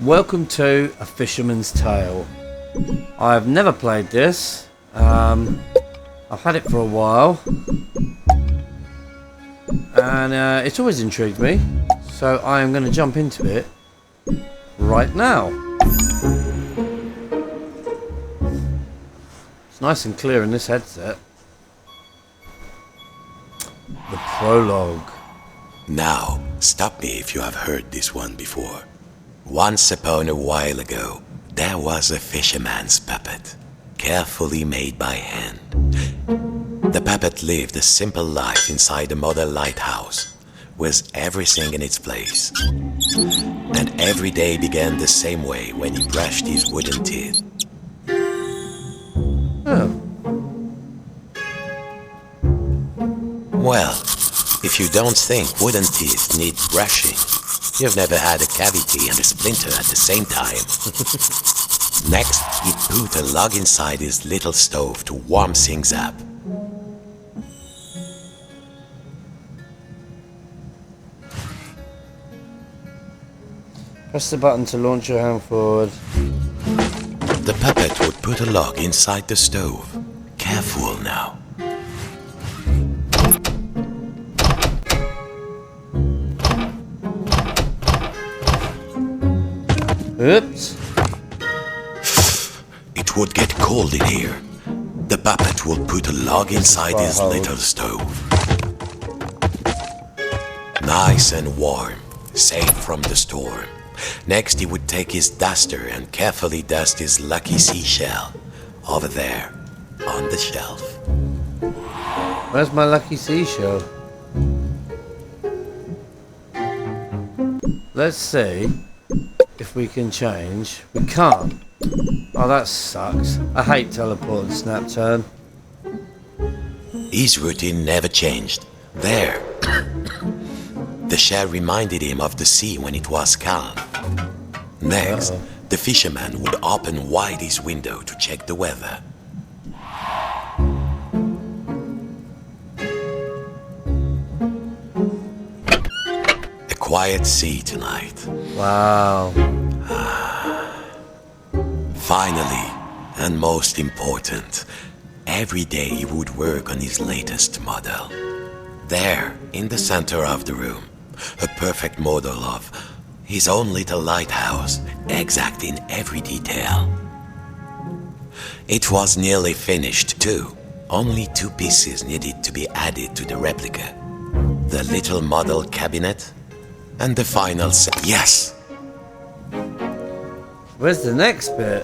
Welcome to A Fisherman's Tale. I've never played this. I've had it for a while. And it's always intrigued me. So I am going to jump into it right now. It's nice and clear in this headset. The prologue. Now, stop me if you have heard this one before. Once upon a while ago, there was a fisherman's puppet, carefully made by hand. The puppet lived a simple life inside a model lighthouse, with everything in its place. And every day began the same way when he brushed his wooden teeth. Oh. Well, if you don't think wooden teeth need brushing, you've never had a cavity and a splinter at the same time. Next, he put a log inside his little stove to warm things up. Press the button to launch your hand forward. The puppet would put a log inside the stove. Careful now. Oops. It would get cold in here. The puppet would put a log inside his little stove. Nice and warm, safe from the storm. Next, he would take his duster and carefully dust his lucky seashell over there on the shelf. Where's my lucky seashell? Let's see if we can change. We can't. Oh, that sucks. I hate teleport and snap turn. His routine never changed. There. The shell reminded him of the sea when it was calm. Next, the fisherman would open wide his window to check the weather. A quiet sea tonight. Wow. Finally, and most important, every day he would work on his latest model. There, in the center of the room, a perfect model of his own little lighthouse, exact in every detail. It was nearly finished too. Only 2 pieces needed to be added to the replica. The little model cabinet and the final set. Yes! Where's the next bit?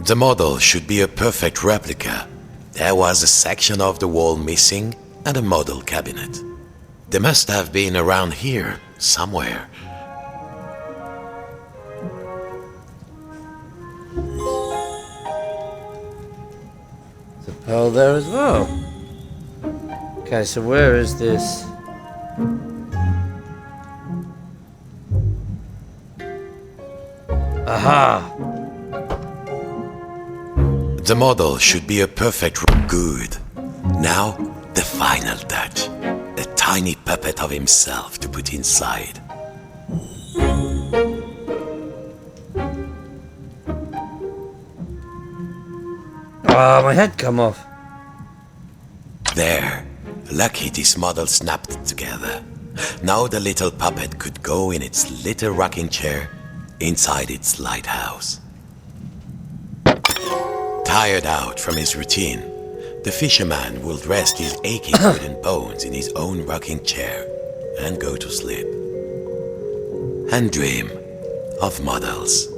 The model should be a perfect replica. There was a section of the wall missing and a model cabinet. They must have been around here, somewhere. There's a pearl there as well. Okay, so where is this? Aha! The model should be a perfect good. Now, the final touch. A tiny puppet of himself to put inside. Ah, my head come off. There. Lucky this model snapped it together. Now the little puppet could go in its little rocking chair inside its lighthouse. Tired out from his routine, the fisherman would rest his aching wooden bones in his own rocking chair and go to sleep. And dream of models,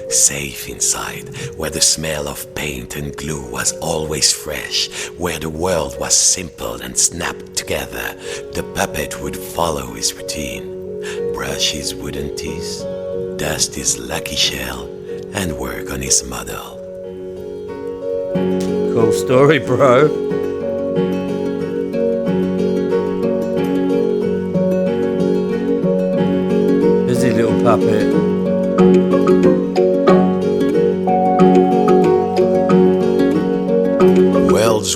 safe inside, where the smell of paint and glue was always fresh, where the world was simple and snapped together. The puppet would follow his routine, brush his wooden teeth, dust his lucky shell, and work on his model. Cool story, bro. Busy little puppet.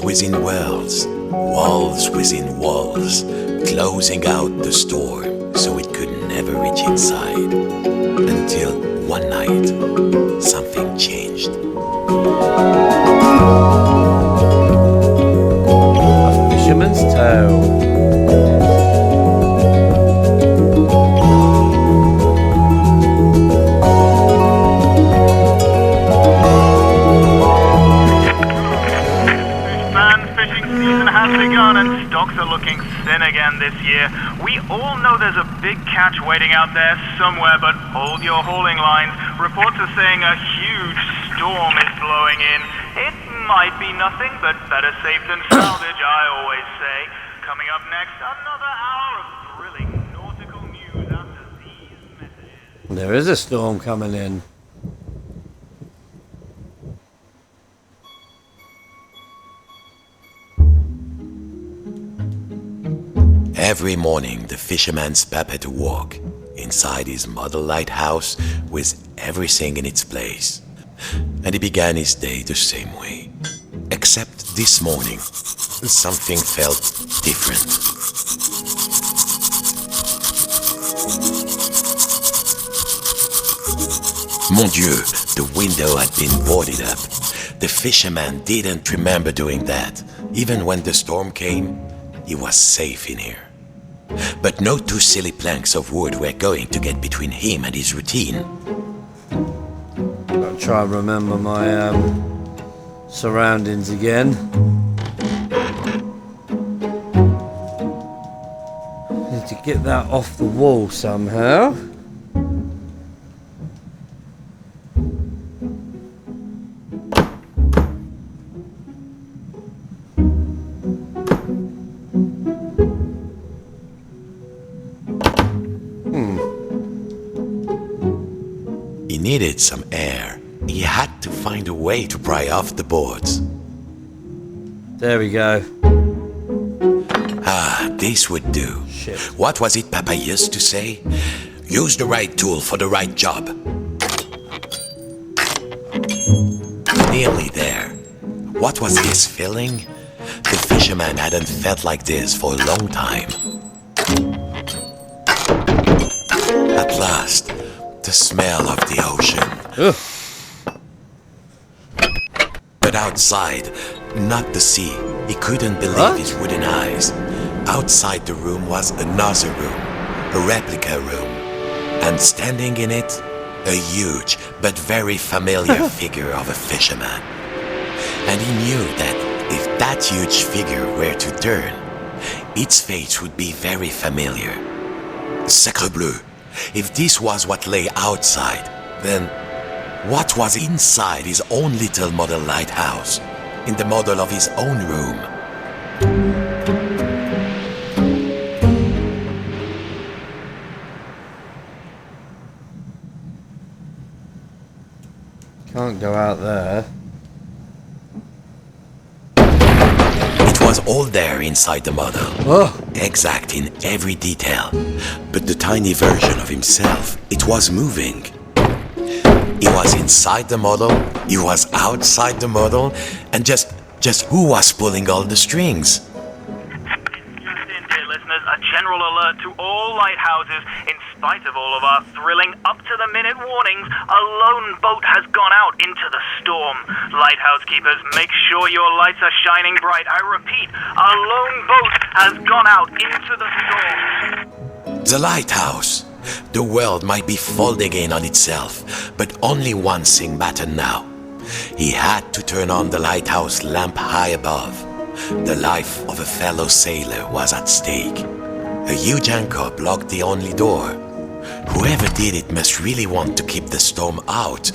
Walls within walls, walls within walls, closing out the storm so it could never reach inside. Until one night, something changed. A fisherman's tale. Has begun and stocks are looking thin again this year. We all know there's a big catch waiting out there somewhere, but hold your hauling lines. Reports are saying a huge storm is blowing in. It might be nothing, but better safe than salvage, I always say. Coming up next, another hour of thrilling nautical news after these messages. There is a storm coming in. Every morning, the fisherman's pap had to walk inside his model lighthouse with everything in its place. And he began his day the same way. Except this morning, something felt different. Mon Dieu, the window had been boarded up. The fisherman didn't remember doing that. Even when the storm came, he was safe in here. But no two silly planks of wood were going to get between him and his routine. I'll try and remember my surroundings again. Need to get that off the wall somehow. Needed some air. He had to find a way to pry off the boards. There we go. Ah, this would do. Shit. What was it Papa used to say? Use the right tool for the right job. Nearly there. What was this feeling? The fisherman hadn't felt like this for a long time. At last, the smell of the ocean. Ugh. But outside, not the sea. He couldn't believe What? his wooden eyes. Outside the room was another room, a replica room. And standing in it, a huge but very familiar figure of a fisherman. And he knew that if that huge figure were to turn, its face would be very familiar. Sacre bleu! If this was what lay outside, then what was inside his own little model lighthouse, in the model of his own room? Can't go out there. It was all there inside the model, Oh, exact in every detail. But the tiny version of himself, it was moving. He was inside the model, he was outside the model, and just who was pulling all the strings? Just in, dear listeners, a general alert to all lighthouses. In spite of all of our thrilling, up-to-the-minute warnings, a lone boat has gone out into the storm. Lighthouse keepers, make sure your lights are shining bright. I repeat, a lone boat has gone out into the storm. The lighthouse. The world might be folding in on itself, but only one thing mattered now. He had to turn on the lighthouse lamp high above. The life of a fellow sailor was at stake. A huge anchor blocked the only door. Whoever did it must really want to keep the storm out,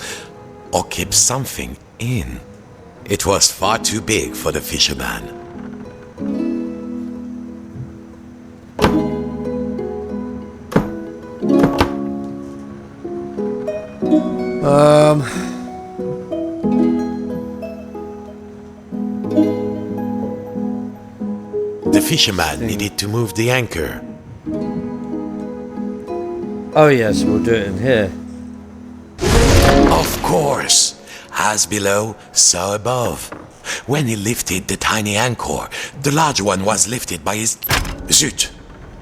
or keep something in. It was far too big for the fisherman. The fisherman needed to move the anchor. oh yes, we'll do it in here. Of course! As below, so above. When he lifted the tiny anchor, the large one was lifted by his... Zut!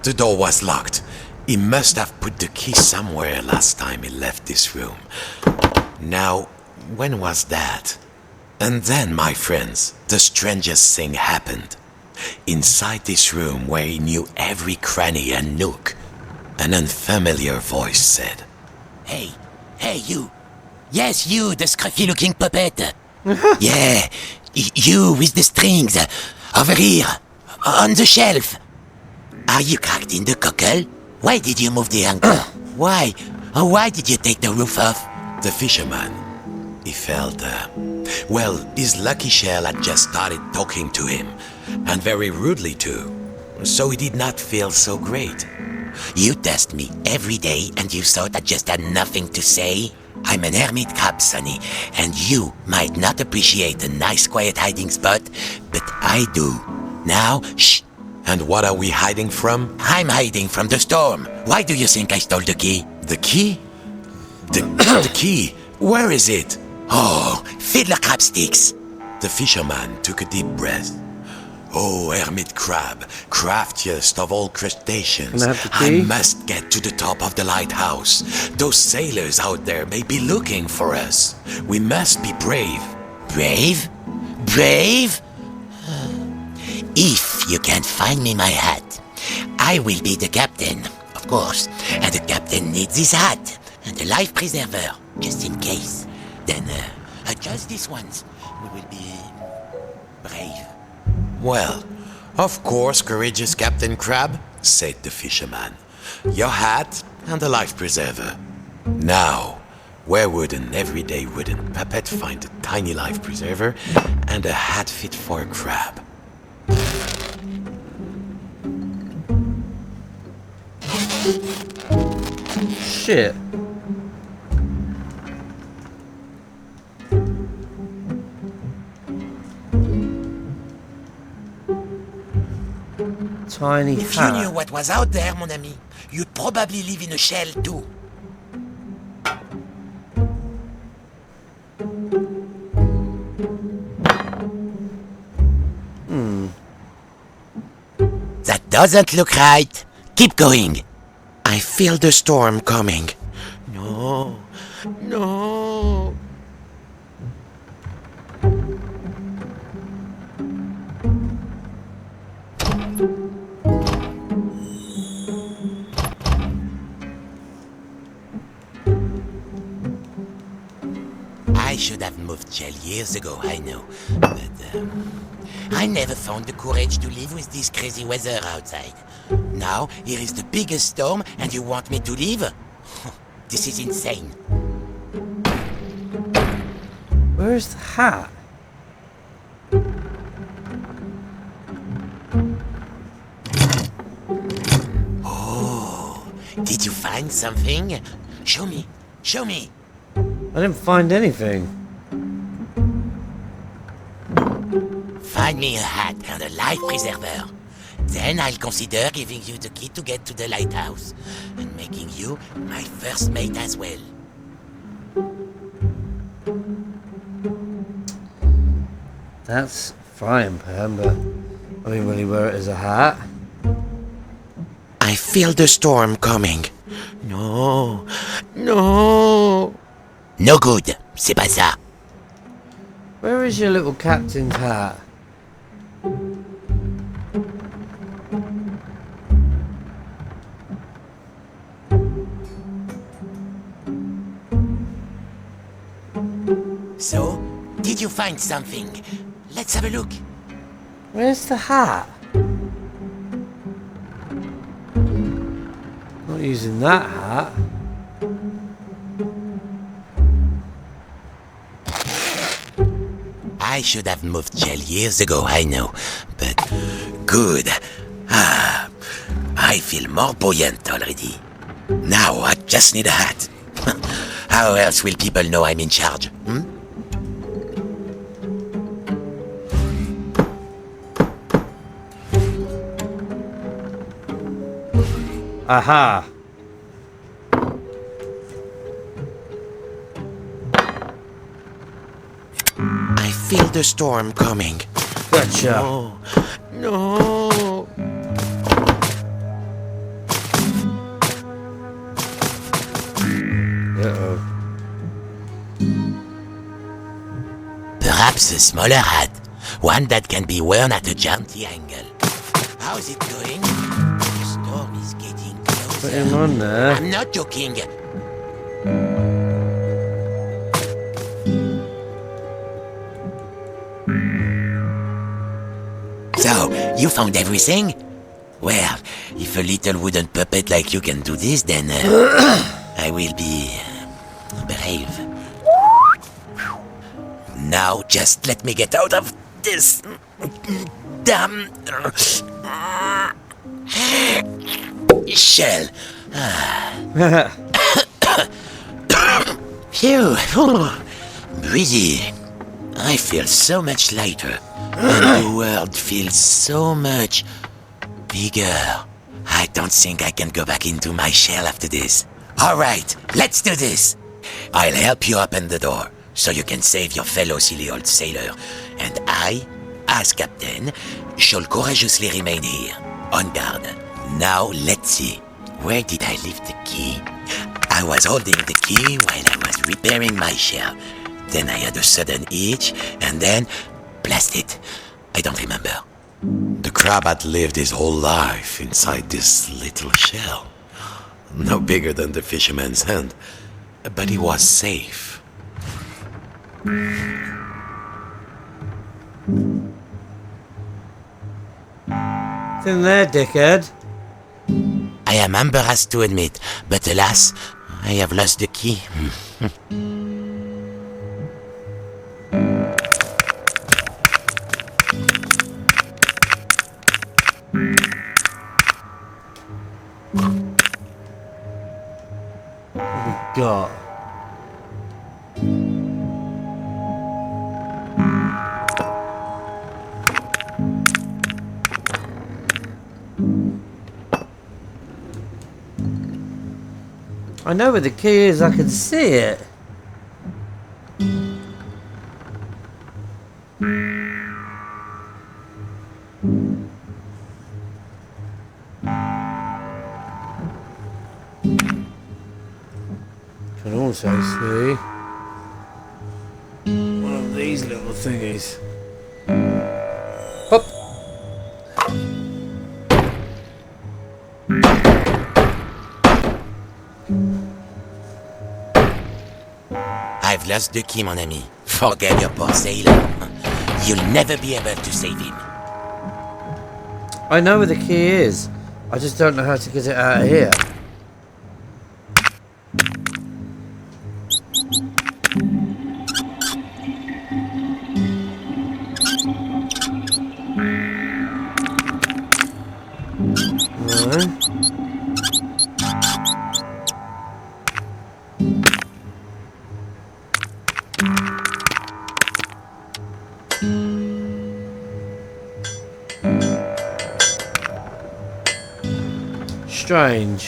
The door was locked. He must have put the key somewhere last time he left this room. Now, when was that? And then, my friends, the strangest thing happened. Inside this room where he knew every cranny and nook, an unfamiliar voice said, Hey, you. Yes, you, the scruffy-looking puppet. Yeah, you with the strings. Over here, on the shelf. Are you cracked in the cockle? Why did you move the anchor? Why? Oh, why did you take the roof off? The fisherman, he felt, well, his lucky shell had just started talking to him, and very rudely too, so he did not feel so great. You test me every day and you thought I just had nothing to say? I'm an hermit crab, Sonny, and you might not appreciate a nice quiet hiding spot, but I do. Now, shh. And what are we hiding from? I'm hiding from the storm. Why do you think I stole the key? The key? The key? Where is it? Oh, fiddler crab sticks. The fisherman took a deep breath. Oh, hermit crab, craftiest of all crustaceans, Can I have the I key? must get to the top of the lighthouse. Those sailors out there may be looking for us. We must be brave. Brave? Brave? If you can find me my hat, I will be the captain, of course. And the captain needs his hat and a life preserver, just in case. Then, just this once, we will be brave. Well, of course, courageous Captain Crab, said the fisherman. Your hat and a life preserver. Now, where would an everyday wooden puppet find a tiny life preserver and a hat fit for a crab? Shit. Tiny If you knew hat. what was out there, mon ami, you'd probably live in a shell too. That doesn't look right. Keep going. I feel the storm coming. No, no. I should have moved shell years ago, I know. But I never found the courage to live with this crazy weather outside. Now, here is the biggest storm and you want me to leave? This is insane. Where's the hat? Oh, did you find something? Show me, show me. I didn't find anything. Find me a hat and a life preserver. Then I'll consider giving you the key to get to the lighthouse and making you my first mate as well. That's frying pan, but I mean, really wear it as a hat. I feel the storm coming. No, no. No good, c'est pas ça. Where is your little captain's hat? So, did you find something? Let's have a look. Where's the hat? Not using that hat. I should have moved shell years ago, I know. But good. Ah, I feel more buoyant already. Now I just need a hat. How else will people know I'm in charge? Aha! feel the storm coming. Gotcha. Oh, no. Uh-oh. Perhaps a smaller hat. One that can be worn at a jaunty angle. How's it going? The storm is getting closer. Put him on there. I'm not joking. So, you found everything? Well, if a little wooden puppet like you can do this, then I will be brave. Now, just let me get out of this damn shell. Phew. Breezy. I feel so much lighter. And the world feels so much bigger. I don't think I can go back into my shell after this. Alright, let's do this. I'll help you open the door, so you can save your fellow silly old sailor. And I, as captain, shall courageously remain here, on guard. Now, let's see. Where did I leave the key? I was holding the key while I was repairing my shell. Then I had a sudden itch, and then... blast it. I don't remember. The crab had lived his whole life inside this little shell. No bigger than the fisherman's hand. But he was safe. It's in there, dickhead. I am embarrassed to admit, but alas, I have lost the key. Got. I know where the key is, I can see it. Can also see one of these little thingies. Hop. I've lost the key, mon ami. Forget your poor sailor. You'll never be able to save him. I know where the key is. I just don't know how to get it out of here. No. Strange.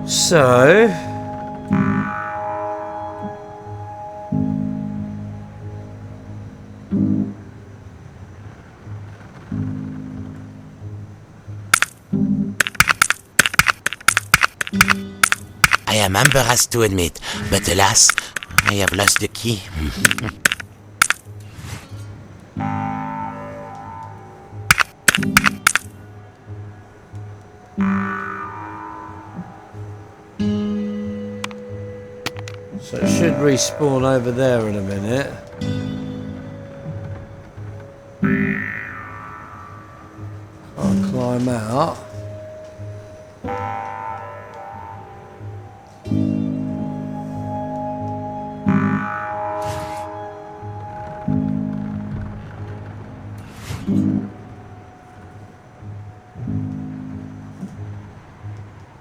So I am embarrassed to admit, but alas, I have lost the key. So it should respawn over there in a minute. I'll climb out.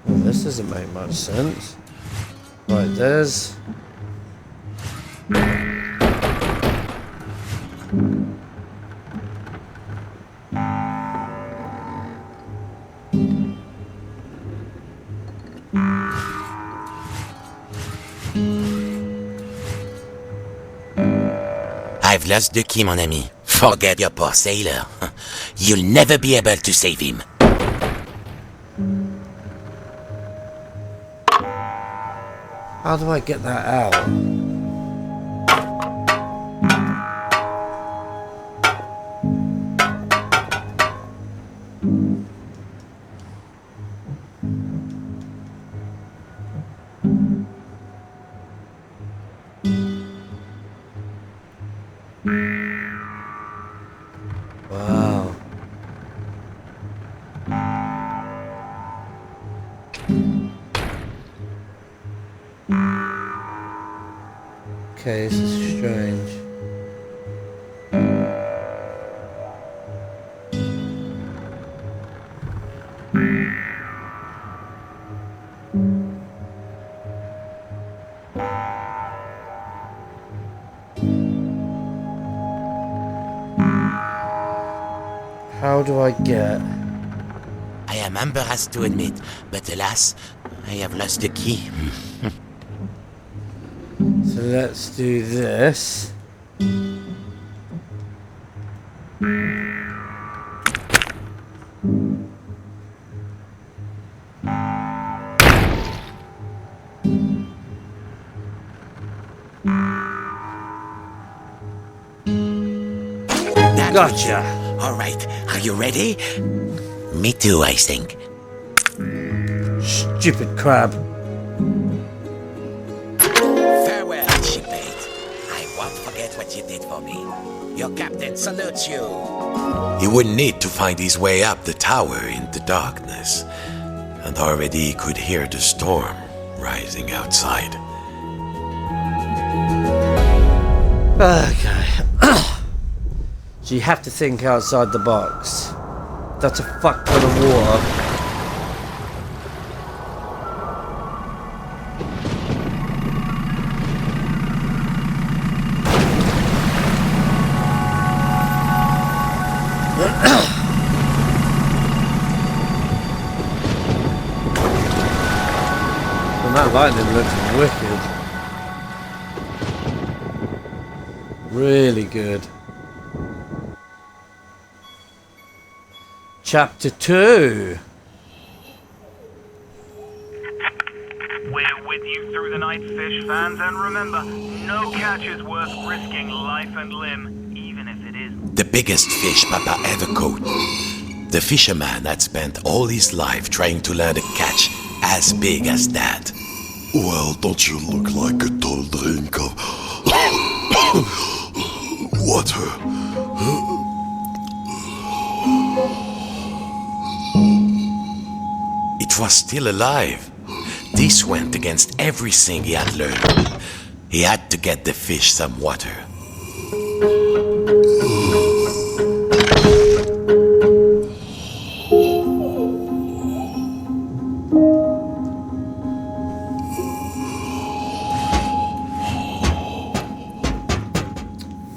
Well, this doesn't make much sense. Right, there's... I've lost the key, mon ami. Forget your poor sailor. You'll never be able to save him. How do I get that out? Wow. Okay, this is strange. How do I get? I am embarrassed to admit, but alas, I have lost the key. So let's do this. Gotcha. All right, are you ready? Me too, I think. Stupid crab. Farewell, shipmate. I won't forget what you did for me. Your captain salutes you. He would need to find his way up the tower in the darkness, and already he could hear the storm rising outside. Okay. So you have to think outside the box. That's a fuck ton of water. And that lightning looks wicked. Really good. Chapter 2. We're with you through the night, fish fans, and remember, no catch is worth risking life and limb, even if it is. The biggest fish Papa ever caught. The fisherman had spent all his life trying to learn a catch as big as that. Well, don't you look like a tall drink of water? It was still alive. This went against everything he had learned. He had to get the fish some water.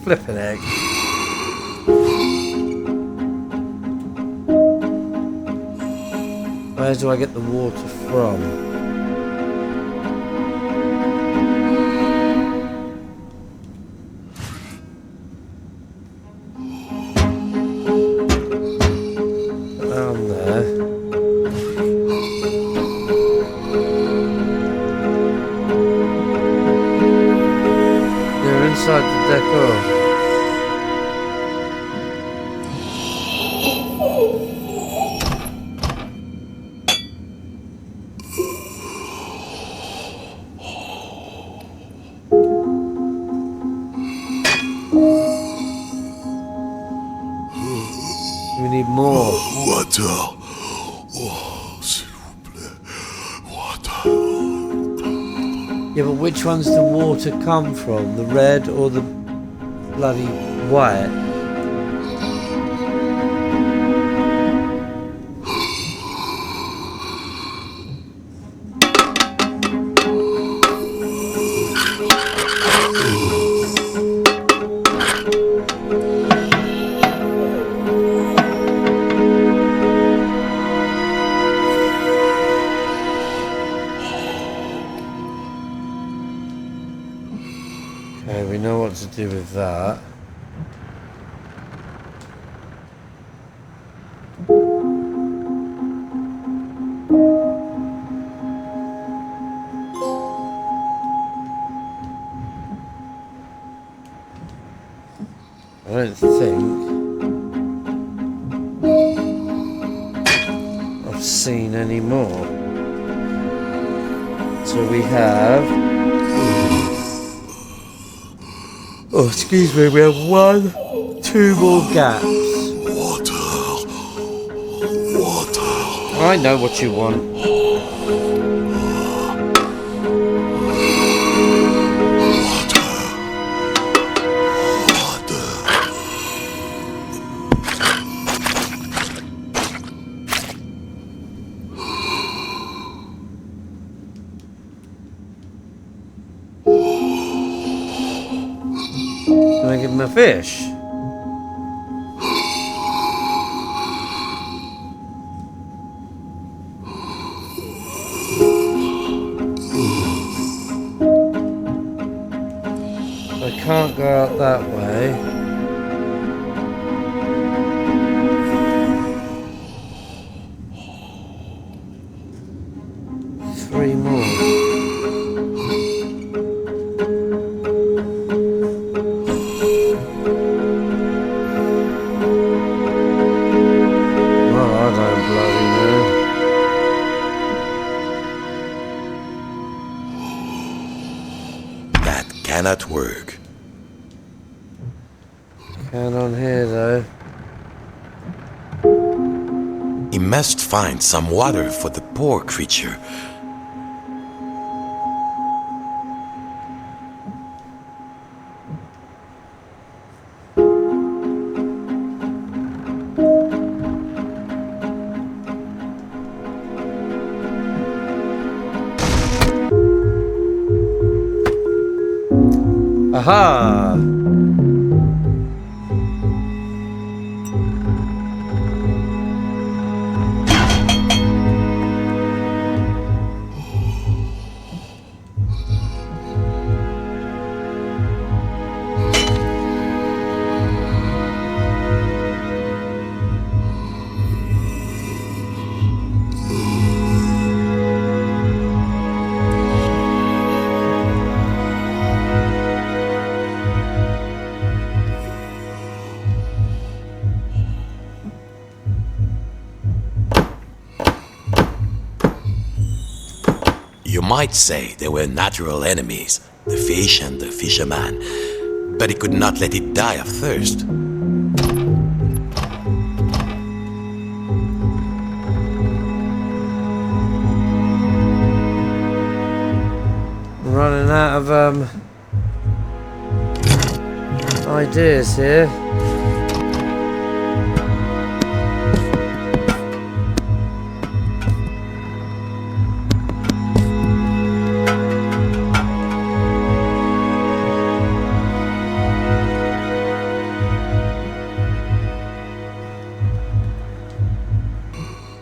Flippin' egg. Where do I get the water from? Down there. They're inside the decor. We need more. Water. Oh, s'il vous plaît. Water. Yeah, but which one's the water come from? The red or the bloody white? we know what to do with that. I don't think I've seen any more. So we have... Oh, excuse me, we have 2 more gaps. Water. Water. I know what you want. Can I give him a fish? I can't go out that way. Three more. Cannot work. Can on here though. He must find some water for the poor creature. Aha! You might say they were natural enemies, the fish and the fisherman, but he could not let it die of thirst. Running out of ideas here.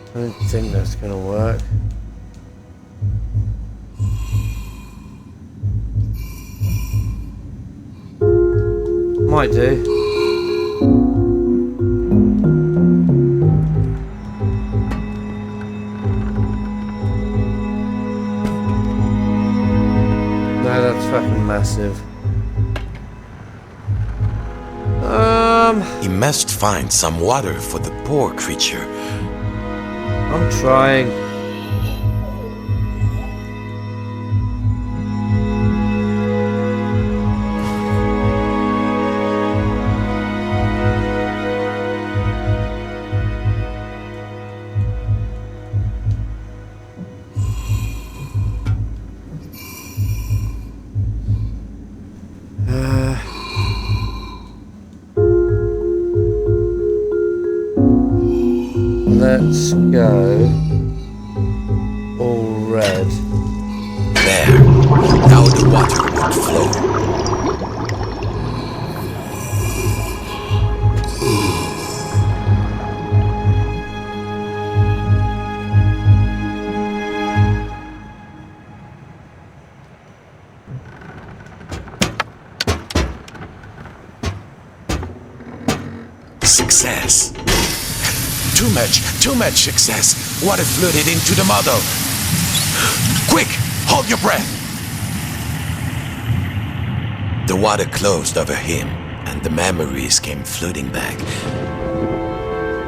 I don't think that's gonna work. Might do. No, that's fucking massive. He must find some water for the poor creature. I'm trying. Let's go all red. There. Now the water would flow. Success. Too much success. Water flooded into the model. Quick, hold your breath. The water closed over him, and the memories came flooding back.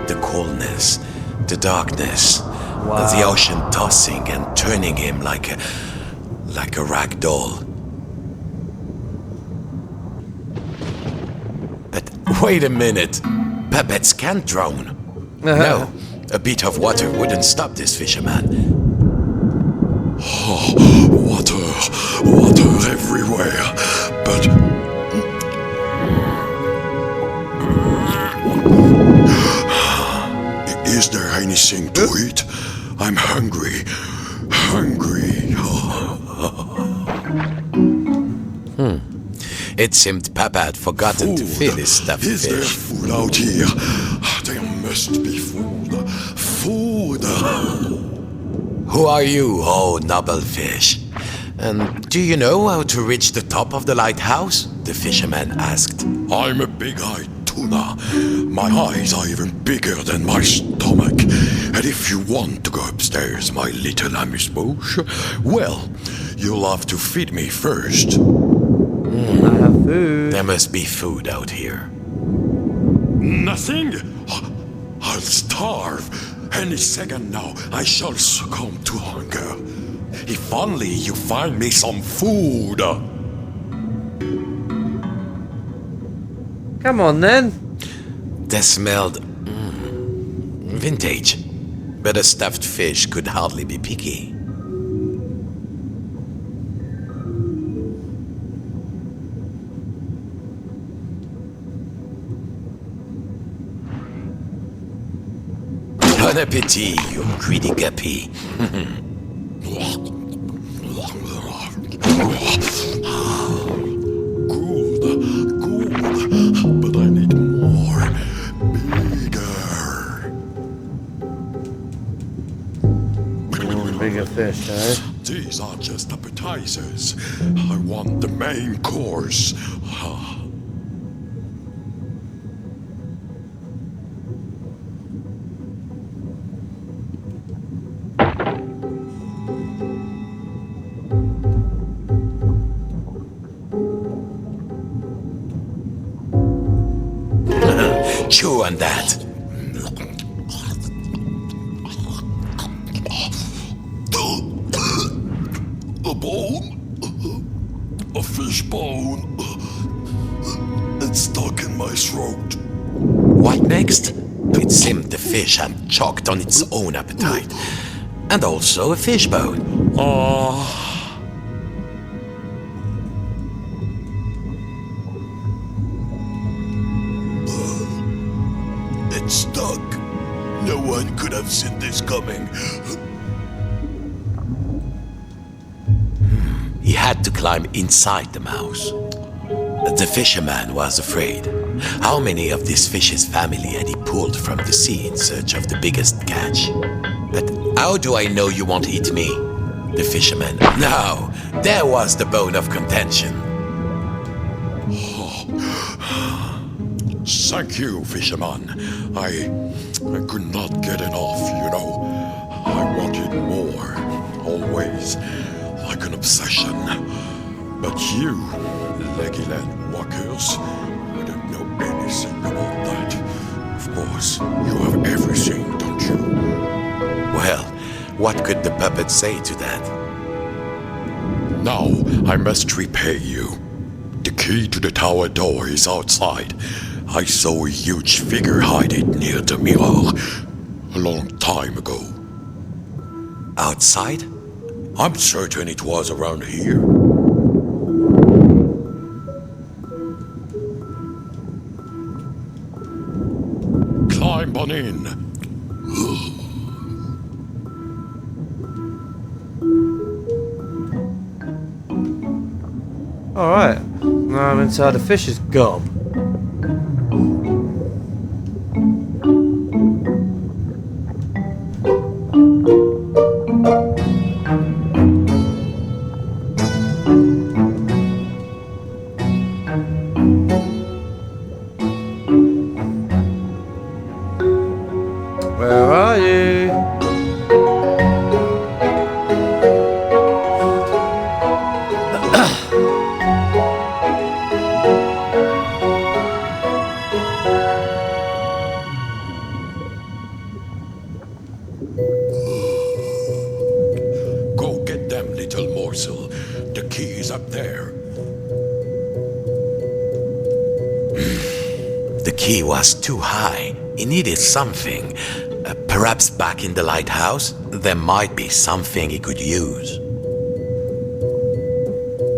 The coldness, the darkness, the ocean tossing and turning him like a rag doll. But wait a minute, puppets can't drown. No, a bit of water wouldn't stop this fisherman. Water everywhere. But is there anything to eat? I'm hungry. It seemed Papa had forgotten to feed his stuffed Is there fish. food out here? There must be food. Who are you, oh noble fish? And do you know how to reach the top of the lighthouse? The fisherman asked. I'm a big-eyed tuna. My eyes are even bigger than my stomach. And if you want to go upstairs, my little amuse-bouche, well, you'll have to feed me first. I have food. There must be food out here. Nothing? I'll starve. Any second now, I shall succumb to hunger. If only you find me some food. Come on then. They smelled vintage, but a stuffed fish could hardly be picky. Bon appétit, you greedy guppy. Good, but I need more. Bigger fish, eh? These are just appetizers. I want the main course. Chew on that. A bone? A fish bone? It's stuck in my throat. What next? It seemed the fish had choked on its own appetite. And also a fish bone. It's stuck. No one could have seen this coming. He had to climb inside the mouse. The fisherman was afraid. How many of this fish's family had he pulled from the sea in search of the biggest catch? But how do I know you won't eat me? The fisherman. No, there was the bone of contention. Thank you, fisherman. I could not get enough, you know. I wanted more, always, like an obsession. But you, leggy-land walkers, you don't know anything about that. Of course, you have everything, don't you? Well, what could the puppet say to that? Now, I must repay you. The key to the tower door is outside. I saw a huge figure hiding near the mirror a long time ago. Outside? I'm certain it was around here. Climb on in. Alright. Now I'm inside a fish's gob. morsel. The key is up there. The key was too high. He needed something. Perhaps back in the lighthouse, there might be something he could use.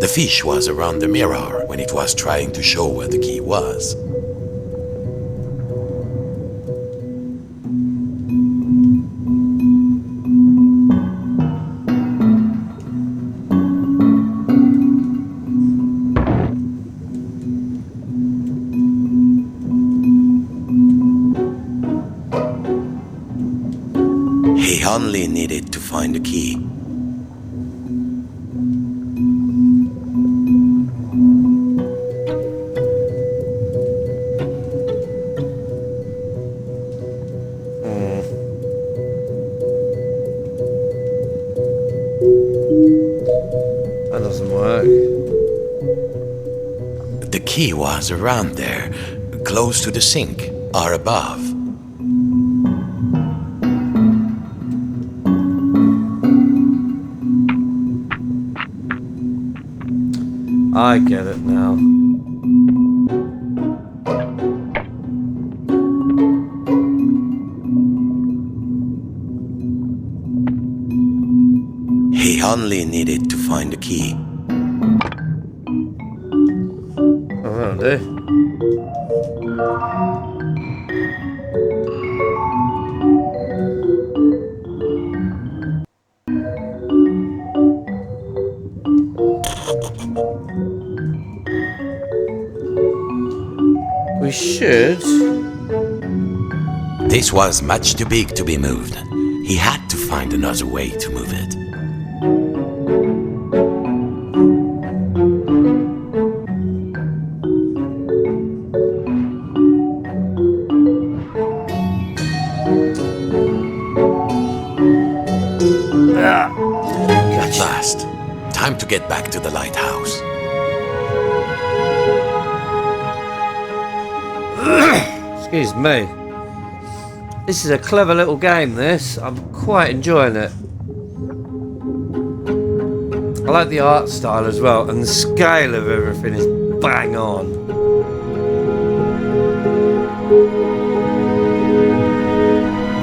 The fish was around the mirror when it was trying to show where the key was. He only needed to find the key. That doesn't work. The key was around there, close to the sink, or above. I get it now. He only needed to find the key. Oh, that'll do. We should. This was much too big to be moved. He had to find another way to move it. At last, time to get back to the lighthouse. Excuse me. This is a clever little game, this. I'm quite enjoying it. I like the art style as well, and the scale of everything is bang on.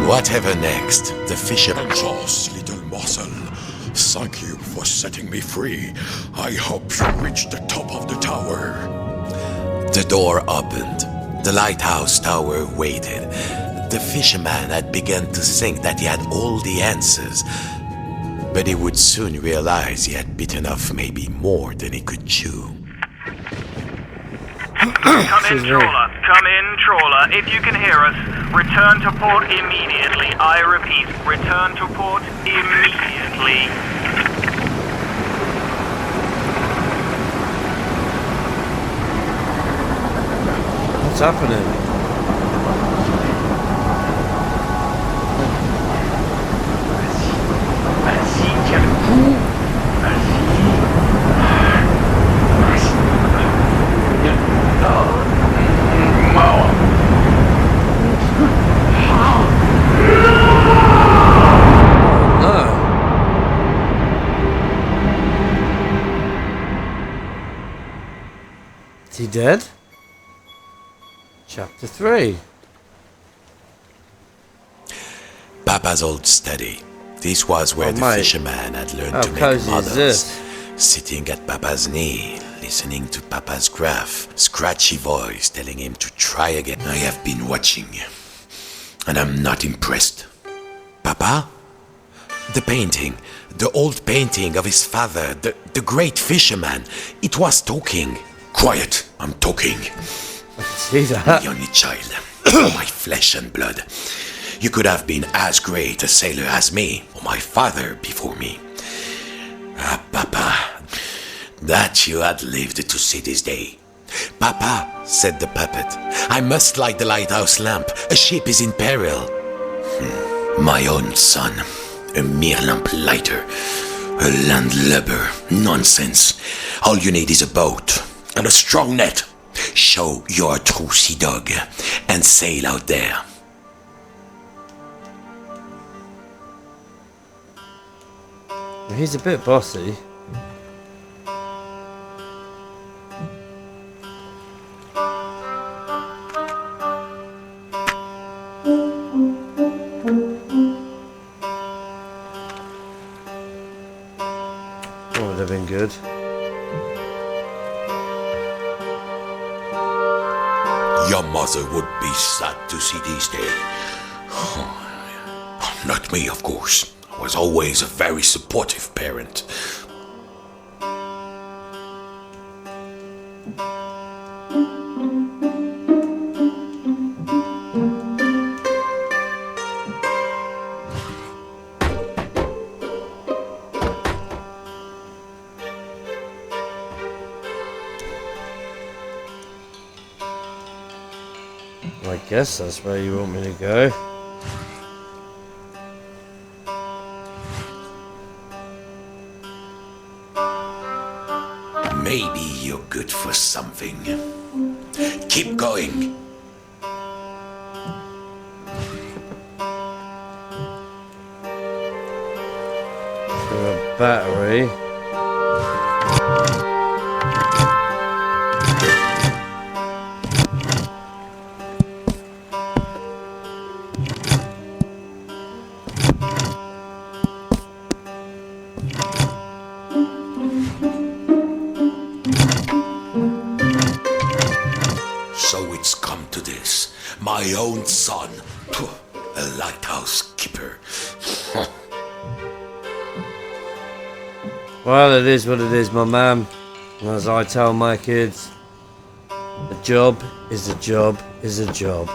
Whatever next, the fisherman... Precious little morsel. Thank you for setting me free. I hope you reach the top of the tower. The door opened. The lighthouse tower waited. The fisherman had begun to think that he had all the answers, but he would soon realize he had bitten off maybe more than he could chew. Come in, trawler. Come in, trawler. If you can hear us, return to port immediately. I repeat, return to port immediately. What's happening? Is he dead? Chapter 3. Papa's old study. This was where the mate. fisherman had learned How to make cozy is models. this? Sitting at Papa's knee, listening to Papa's gruff, scratchy voice telling him to try again. I have been watching, and I'm not impressed. Papa? The painting, the old painting of his father, the great fisherman, it was talking. Quiet, I'm talking. See that? The only child, my flesh and blood. You could have been as great a sailor as me, or my father before me. Ah, Papa, that you had lived to see this day. Papa, said the puppet, I must light the lighthouse lamp. A ship is in peril. My own son, a mere lamp lighter, a landlubber. Nonsense. All you need is a boat and a strong net. Show you're a true sea dog and sail out there. He's a bit bossy. That would have been good. Your mother would be sad to see these days. Not me, of course. I was always a very supportive parent. I guess that's where you want me to go. Maybe you're good for something. Keep going. For a battery. So it's come to this. My own son. A lighthouse keeper. Well, it is what it is, my man. And as I tell my kids, a job is a job is a job.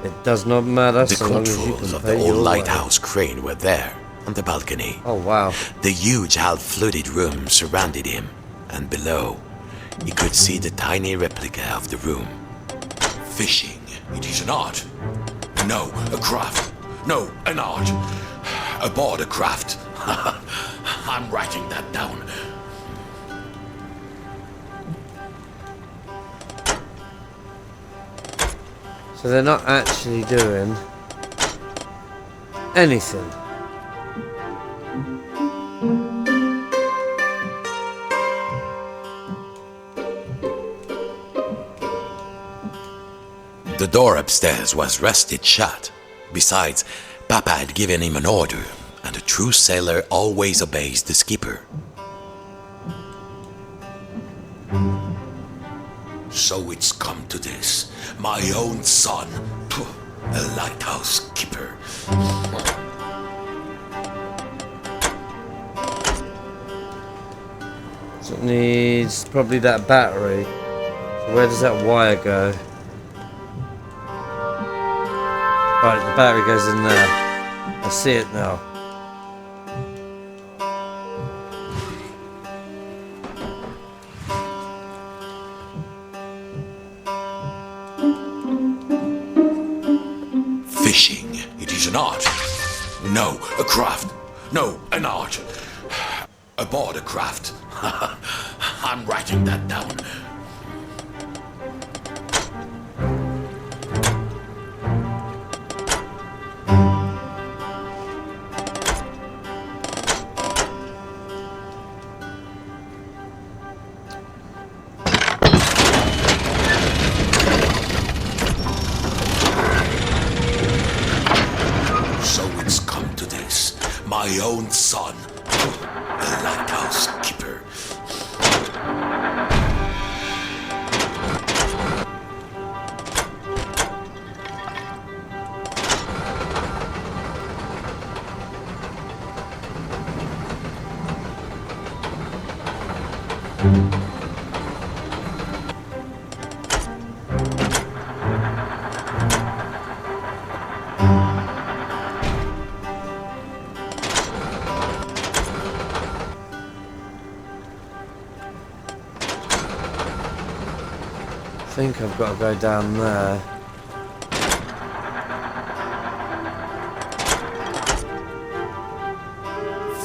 It does not matter The so long as you controls can of the pay old your way. lighthouse crane were there, on the balcony. Oh wow. The huge half-flooded room surrounded him, and below, he could see the tiny replica of the room. Fishing. It is an art. No, a craft. No, an art. Aboard a craft. I'm writing that down. So they're not actually doing anything. The door upstairs was rusted shut. Besides, Papa had given him an order, and a true sailor always obeys the skipper. So it's come to this. My own son. A lighthouse keeper. So it needs probably that battery. So where does that wire go? Right, the battery goes in there. I see it now. Fishing. It is an art. No, a craft. No, an art. Aboard a craft. I'm writing that down. So it's come to this. My own son. A lighthouse keeper. I think I've got to go down there.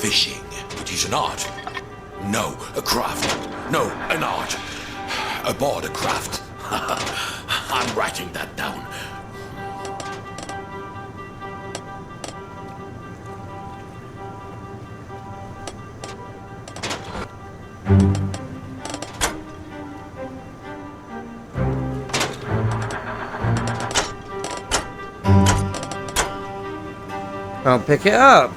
Fishing. It is an art. No, a craft. No, an art. Aboard a craft. I'm writing that down. Can't pick it up.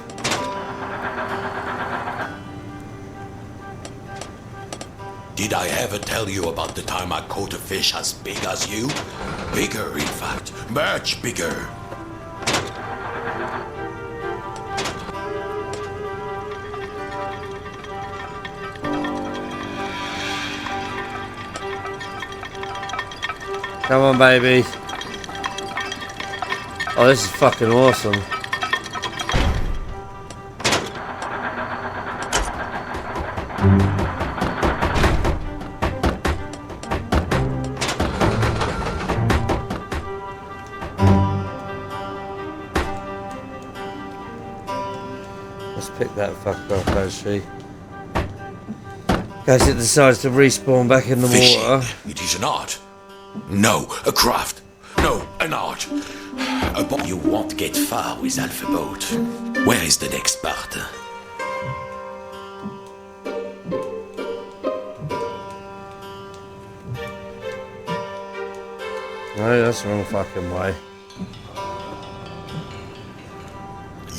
Did I ever tell you about the time I caught a fish as big as you? Bigger, in fact. Much bigger. Come on, baby. Oh, this is fucking awesome. Let's pick that fucker up, actually. Guys, it decides to respawn back in the Fishing. water. It is an art. No, a craft. No, an art. You won't get far with Alpha Boat. Where is the next part? No, that's the wrong fucking way.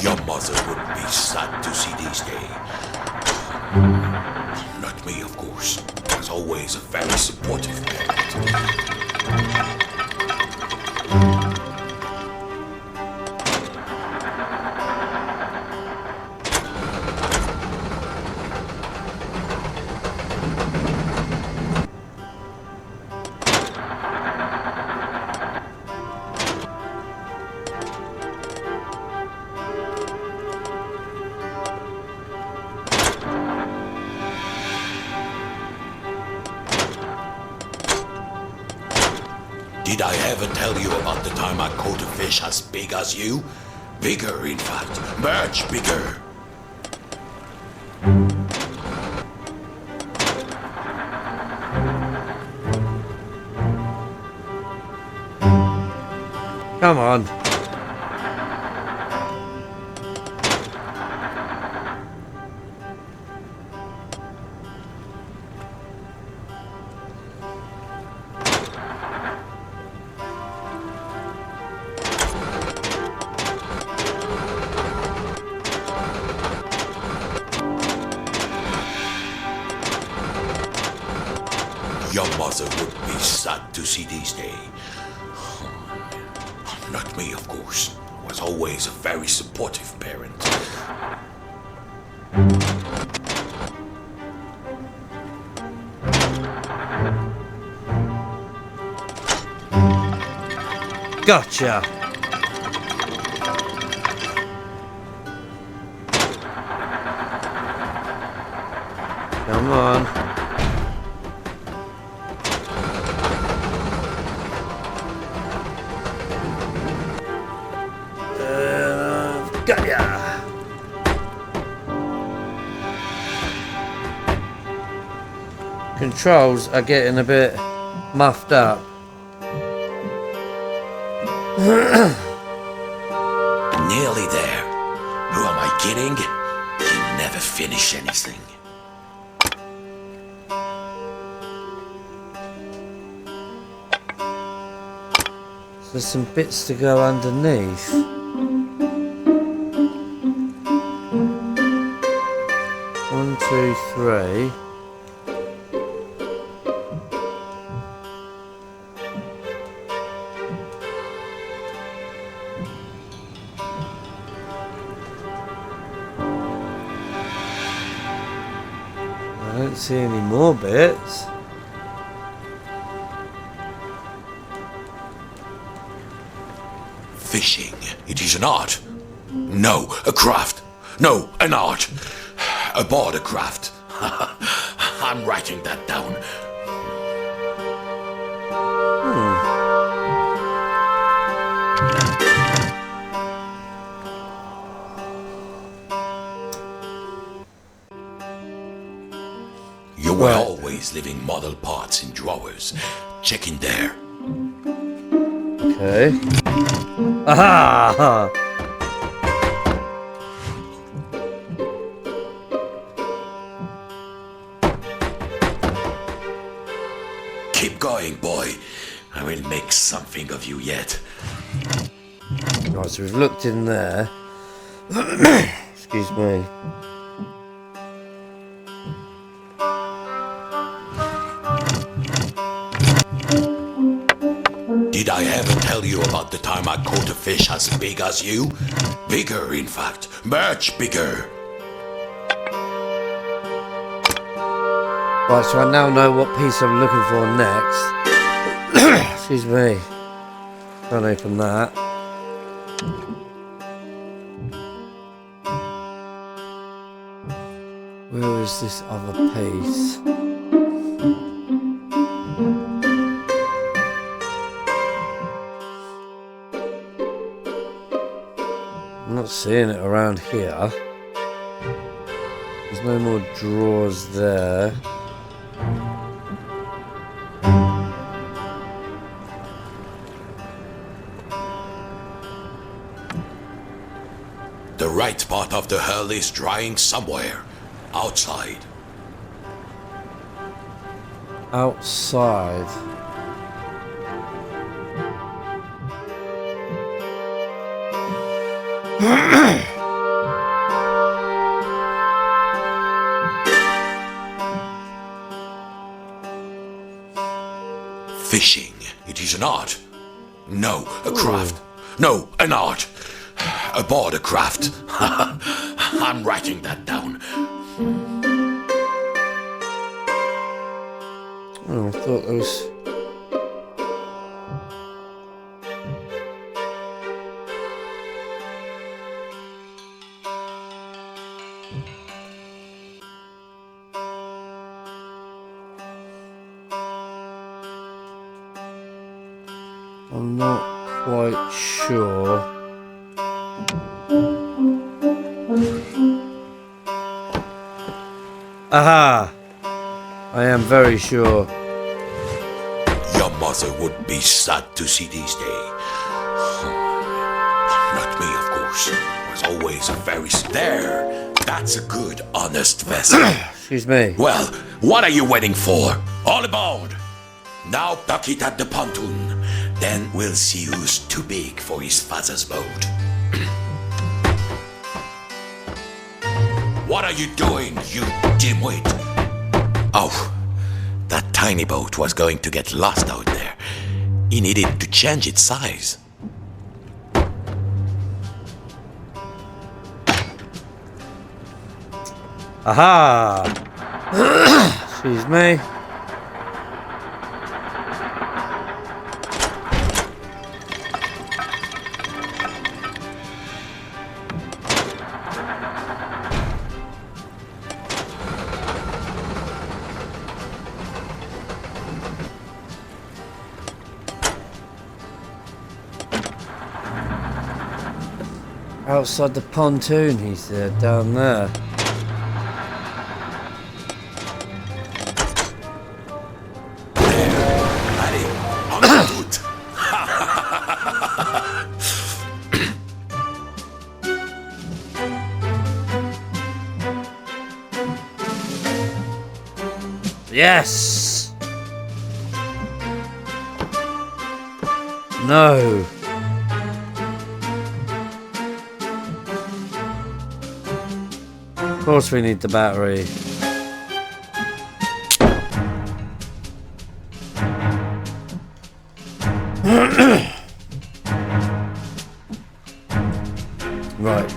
Your mother would be sad to see this day. Not me, of course. As always, a very supportive parent. Did I ever tell you about the time I caught a fish as big as you? Bigger, in fact. Much bigger. Come on. Your mother would be sad to see this day. Not me, of course. Was always a very supportive parent. Gotcha. Come on. Got ya! Controls are getting a bit muffed up. Nearly there. Who am I kidding? You never finish anything. There's some bits to go underneath. One, two, three. I don't see any more bits. Fishing. It is an art. No, a craft. No, an art. Aboard a craft. I'm writing that down. You were Right. always leaving model parts in drawers. Check in there. Okay. Aha! Keep going, boy. I will make something of you yet. Right, so we've looked in there. Excuse me. tell you about the time I caught a fish as big as you? Bigger, in fact. Much bigger. Right, so I now know what piece I'm looking for next. Excuse me. Can't open that. Where is this other piece? I'm not seeing it around here. There's no more drawers there. The right part of the hull is drying somewhere. Outside. Outside. Fishing. It is an art. No, a craft. No, an art. Aboard a craft. I'm writing that down. Oh, I thought there was... I'm not quite sure. Aha! I am very sure. Your mother would be sad to see this day. Not me, of course. Was always a very... There! That's a good, honest vessel. Excuse me. Well, what are you waiting for? All aboard! Now tuck it at the pontoon. Then we'll see who's too big for his father's boat. What are you doing, you dimwit? Oh, that tiny boat was going to get lost out there. He needed to change its size. Aha! Excuse me. Outside the pontoon, he said, down there. Yes! No! Of course we need the battery. Right.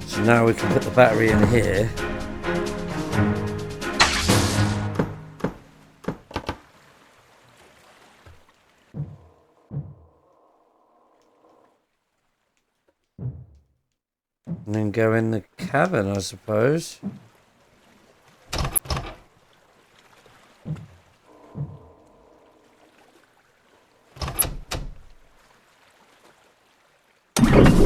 So now we can put the battery in here. And then go in the cabin, I suppose.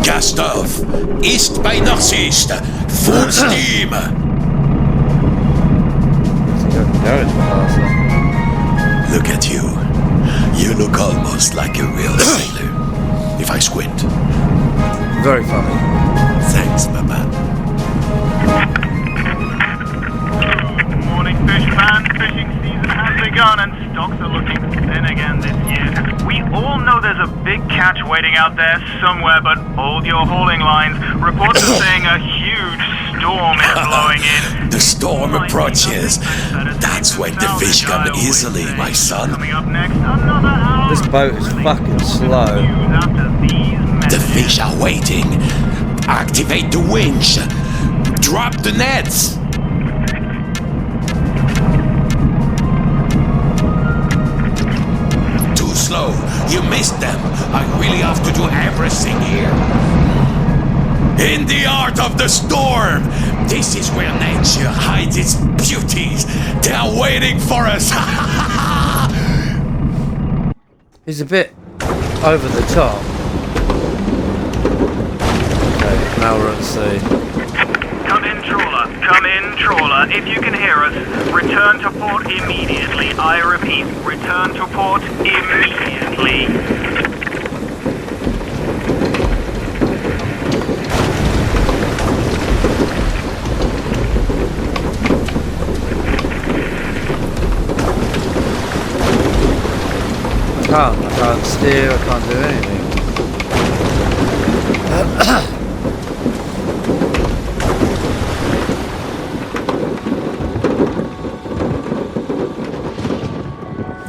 Cast off! East by northeast! Full steam! I think I can go into the castle. Look at you. You look almost like a real sailor. If I squint. Very funny. Thanks, Papa. Good morning, Fisherman. Fishing season has begun and stocks are looking thin again this year. We all know there's a big catch waiting out there somewhere, but hold your hauling lines. Reports are saying a huge storm is blowing in. The storm approaches. That's when the fish come easily, my son. Coming up next, another hour This boat is fucking slow. after these The messages. fish are waiting. Activate the winch. Drop the nets. Too slow. You missed them. I really have to do everything here. In the art of the storm. This is where nature hides its beauties. They are waiting for us. He's a bit over the top. Okay, now we're at sea. Come in, trawler. Come in, trawler. If you can hear us, return to port immediately. I repeat, return to port immediately. I can't steer, I can't do anything.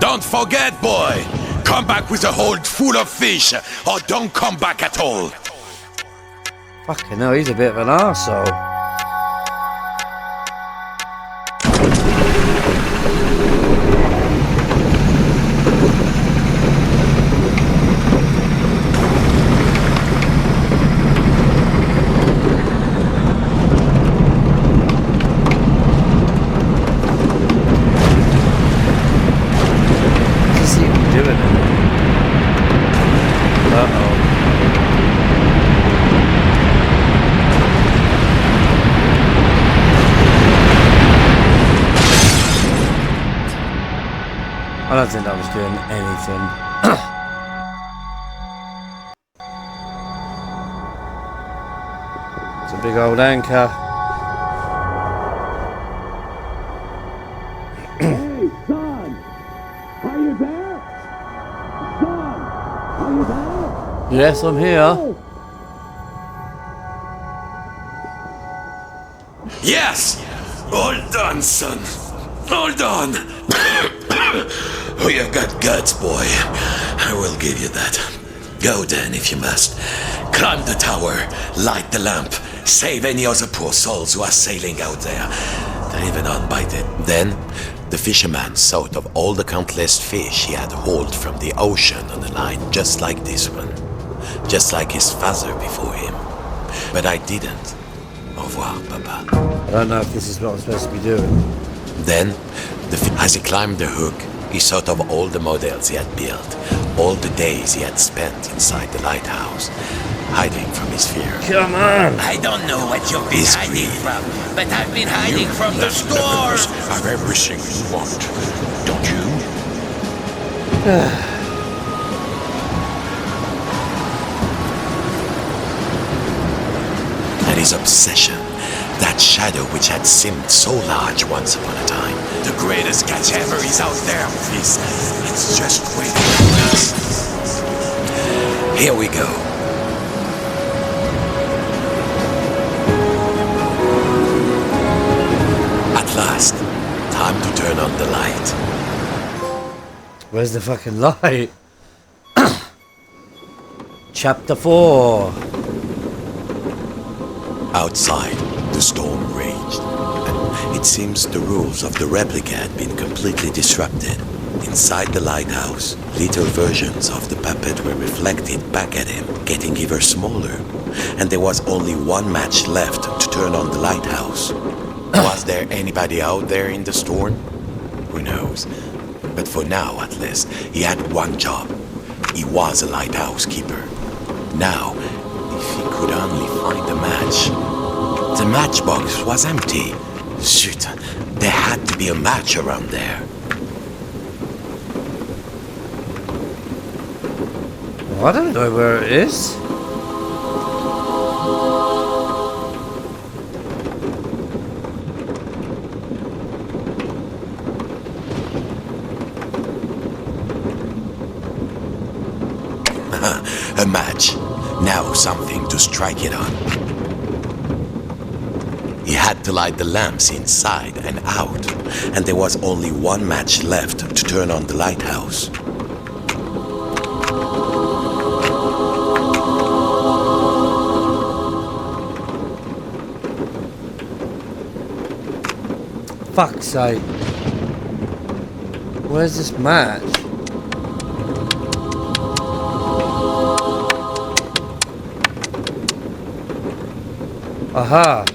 Don't forget, boy. Come back with a hold full of fish, or don't come back at all. Fucking hell, he's a bit of an arsehole. What's he even doing? Uh-oh. I don't think that was doing anything. It's a big old anchor. Hey, son! Are you there? Son! Are you there? Yes, I'm here. Yes! All done, son. All done. Oh, you've got guts, boy. I will give you that. Go then, if you must. Climb the tower, light the lamp, save any other poor souls who are sailing out there. They're even unbited. Then, the fisherman thought of all the countless fish he had hauled from the ocean on a line just like this one. Just like his father before him. But I didn't. Au revoir, Papa. I don't know if this is what I'm supposed to be doing. Then, as he climbed the hook, he thought of all the models he had built, all the days he had spent inside the lighthouse, hiding from his fear. Come on! I don't know what you've been His hiding greed. from, but I've been hiding from the storm. Have everything you want, don't you? And his obsession, that shadow which had seemed so large once upon a time. The greatest catch ever is out there, please. It's just waiting for us. Here we go. At last, time to turn on the light. Where's the fucking light? Chapter 4. Outside, the storm raged. And it seems the rules of the replica had been completely disrupted. Inside the lighthouse, little versions of the puppet were reflected back at him, getting ever smaller. And there was only one match left to turn on the lighthouse. Was there anybody out there in the storm? Who knows? But for now, at least, he had one job. He was a lighthouse keeper. Now, if he could only find a match. The matchbox was empty. Shoot, there had to be a match around there. Well, I don't know where it is. A match. Now something to strike it on. He had to light the lamps inside and out, and there was only one match left to turn on the lighthouse. Fuck's sake. Where's this match? Aha!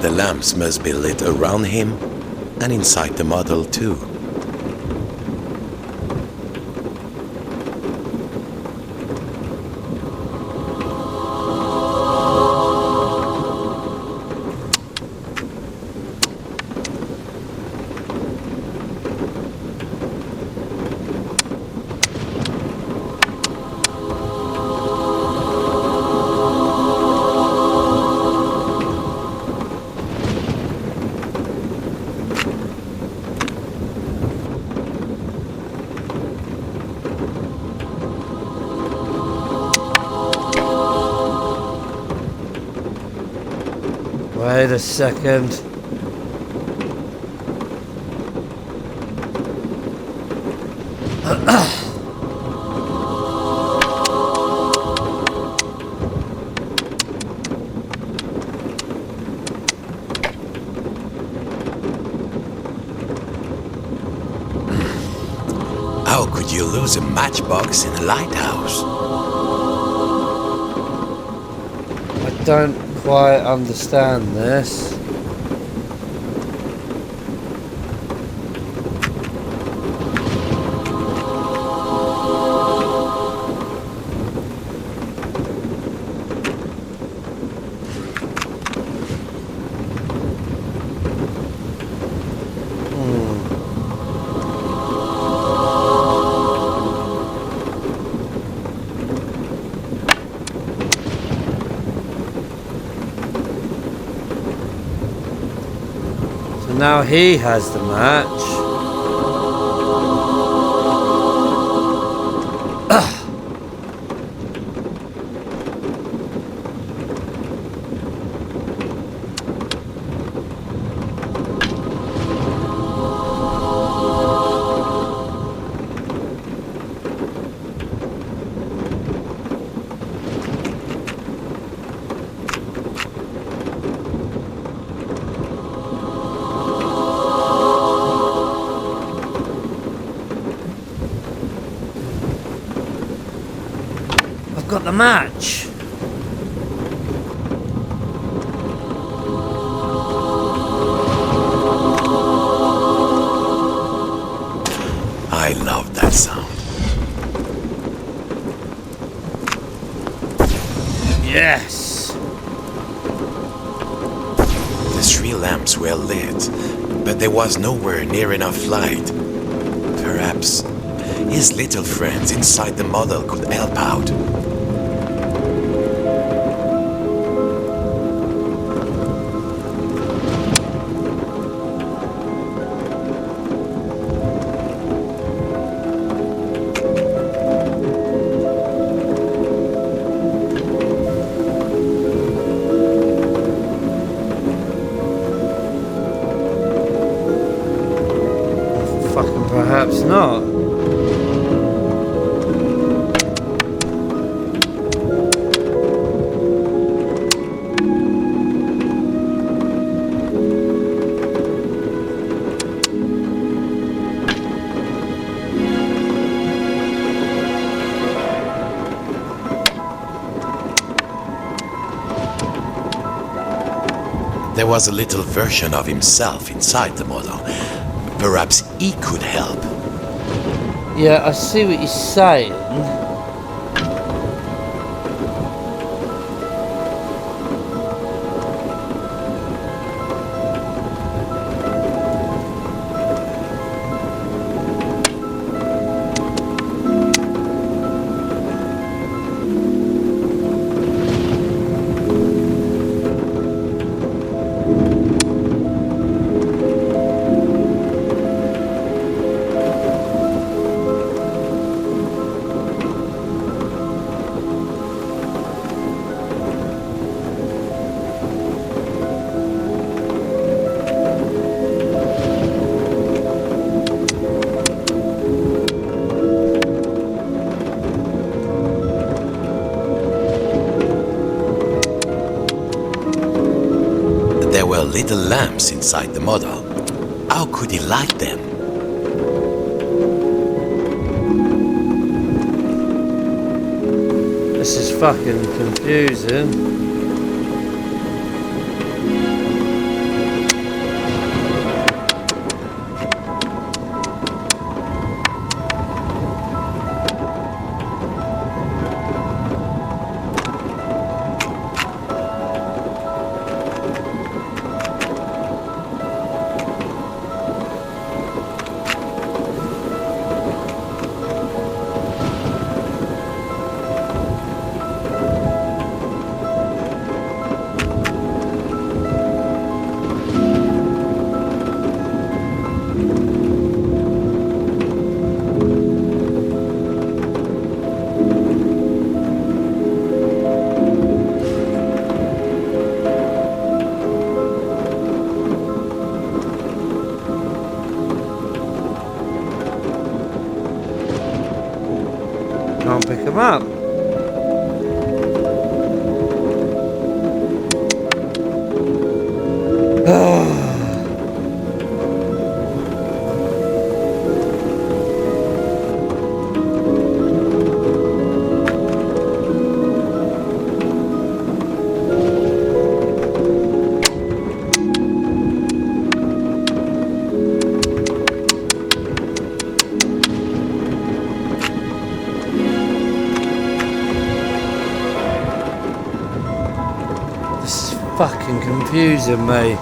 The lamps must be lit around him and inside the model too. Wait a second. How could you lose a matchbox in a lighthouse? I don't quite understand this. Now he has the match. Got the match. I love that sound. Yes. The 3 lamps were lit, but there was nowhere near enough light. Perhaps his little friends inside the model could help out. Perhaps not. There was a little version of himself inside the model. Perhaps he could help. Yeah, I see what you're saying. little lamps inside the model. How could he light them? This is fucking confusing. Can't pick them up. This is fucking confusing me.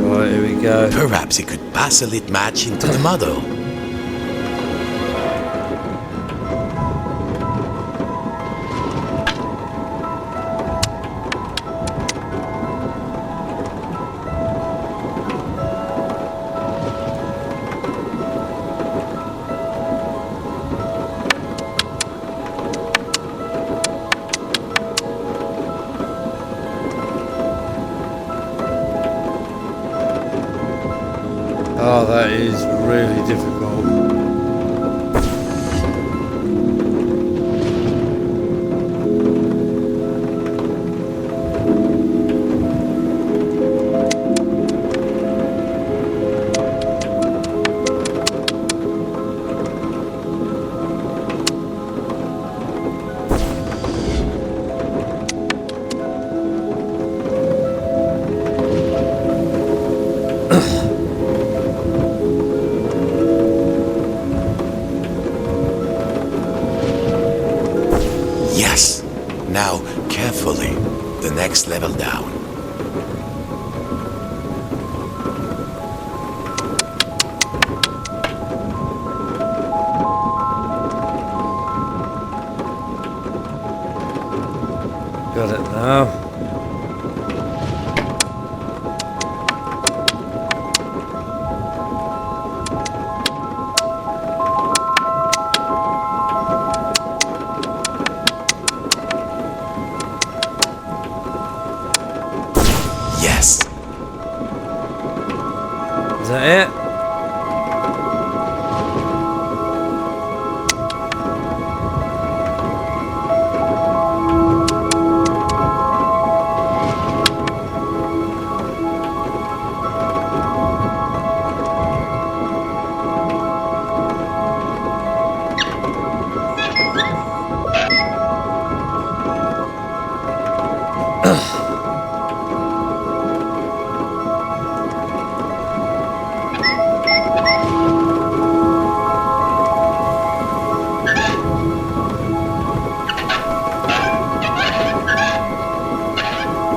Right, here we go. Perhaps he could pass a lit match into the model. Oh, that is really difficult. Yes! Now, carefully, the next level down. Got it now. Yes! Is that it?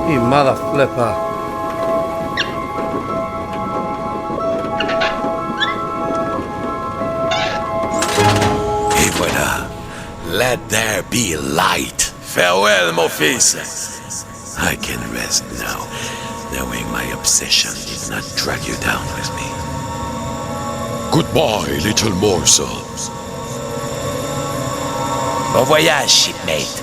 You mother flipper. Et voilà. Let there be light. Farewell, mon fils. I can rest now, knowing my obsession did not drag you down with me. Goodbye, little morsel. Bon voyage, shipmate.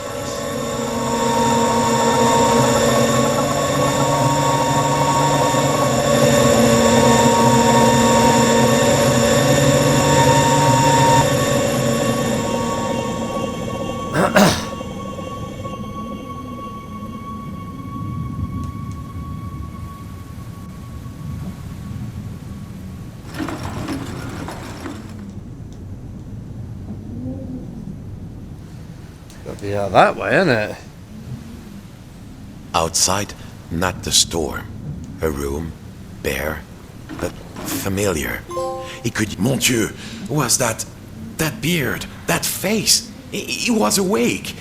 Gotta be out that way, isn't it? Outside, not the storm. A room, bare, but familiar. He could... Mon Dieu, was that... that beard, that face? He was awake.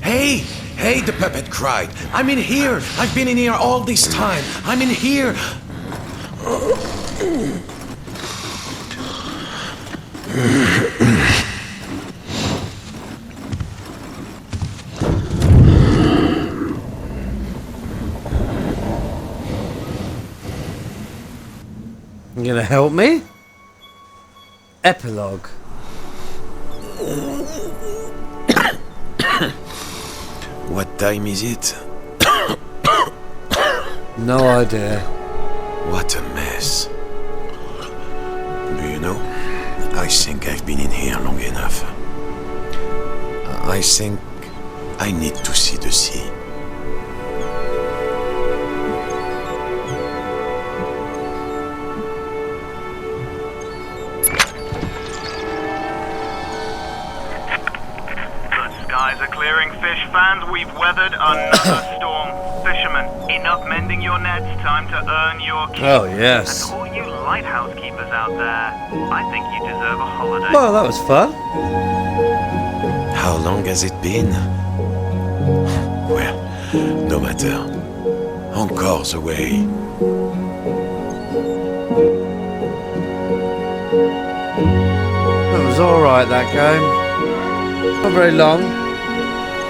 Hey, hey, the puppet cried. I'm in here. I've been in here all this time. I'm in here. You gonna help me? Epilogue. What time is it? No idea. What a mess. Do you know, I think I've been in here long enough. I think I need to see the sea. Skies are clearing, fish fans. We've weathered another storm. Fisherman, enough mending your nets. Time to earn your keep. Oh, yes. And all you lighthouse keepers out there, I think you deserve a holiday. Well, that was fun. How long has it been? Well, no matter. Encore's away. That was alright, that game. Not very long.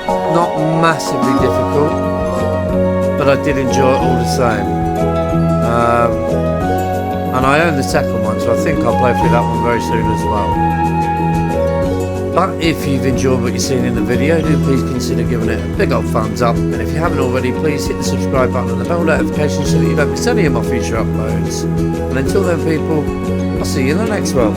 Not massively difficult. But I did enjoy it all the same. And I own the second one, so I think I'll play through that one very soon as well. But if you've enjoyed what you've seen in the video, do please consider giving it a big old thumbs up. And if you haven't already, please hit the subscribe button and the bell notification so that you don't miss any of my future uploads. And until then, people, I'll see you in the next one.